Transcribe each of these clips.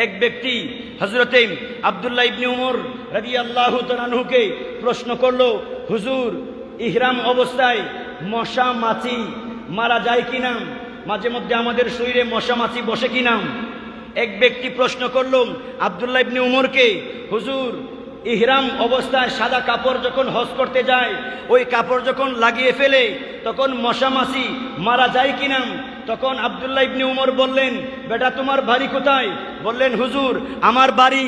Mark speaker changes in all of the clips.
Speaker 1: এক ব্যক্তি হযরতে আব্দুল্লাহ ইবনে উমর রাদিয়াল্লাহু তাআলা আনহুকে প্রশ্ন করলো, হুজুর ইহরাম অবস্থায় মশা মাছি মারা যায় কিনা? মাঝে মধ্যে আমাদের শরীরে মশা মাছি বসে কিনা? এক ব্যক্তি প্রশ্ন করল আব্দুল্লাহ ইবনে উমরকে, হুজুর ইহরাম অবস্থায় সাদা কাপড় যখন হজ করতে যায়, ওই কাপড় যখন লাগিয়ে ফেলে তখন মশা মাছি মারা যায় কিনা? তখন আব্দুল্লাহ ইবনে উমর বললেন, বেটা তোমার বাড়ি কোথায়? বললেন, হুজুর আমার বাড়ি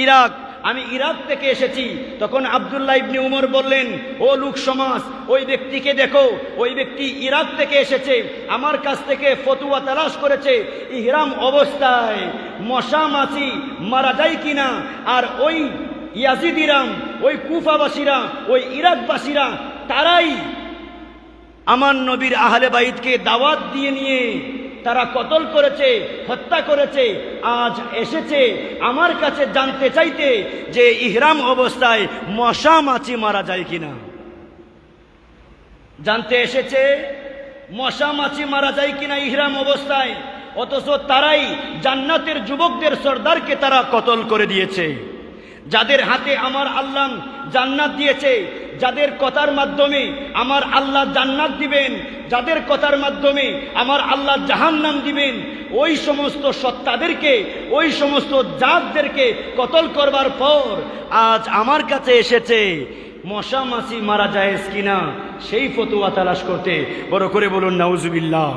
Speaker 1: ইরাক, আমি ইরাক থেকে এসেছি। তখন আব্দুল্লাহ ইবনে উমর বললেন, ও লোক সমাজ, ওই ব্যক্তিকে দেখো, ওই ব্যক্তি ইরাক থেকে এসেছে, আমার কাছ থেকে ফতোয়া তালাশ করেছে ইহরাম অবস্থায় মশা মাছি মারা যায় কিনা। আর ওই ইয়াজিদিরাম, ওই কুফাবাসীরা, ওই ইরাকবাসীরা, তারাই আমার নবীর আহলে বাইতকে দাওয়াত দিয়ে নিয়ে তারা কতল করেছে, হত্যা করেছে। আজ এসেছে আমার কাছে জানতে চাইতে যে ইহরাম অবস্থায় মশা মাছি মারা যায় কিনা। জানতে এসেছে মশা মাছি মারা যায় কিনা ইহরাম অবস্থায়, অথচ তারাই জান্নাতের যুবকদের সর্দারকে তারা কতল করে দিয়েছে। যাদের হাতে আমার আল্লাহ জান্নাত দিয়েছে, যাদের কথার মাধ্যমে আমার আল্লাহ জান্নাত দিবেন, যাদের কথার মাধ্যমে আমার আল্লাহ জাহান্নাম দিবেন, ওই সমস্ত সত্তাদেরকে, ওই সমস্ত জাতদেরকে কতল করবার পর আজ আমার কাছে এসেছে মশা মাছি মারা যায় কিনা সেই ফতোয়া তালাশ করতে। বড় করে বলুন নাউজুবিল্লাহ।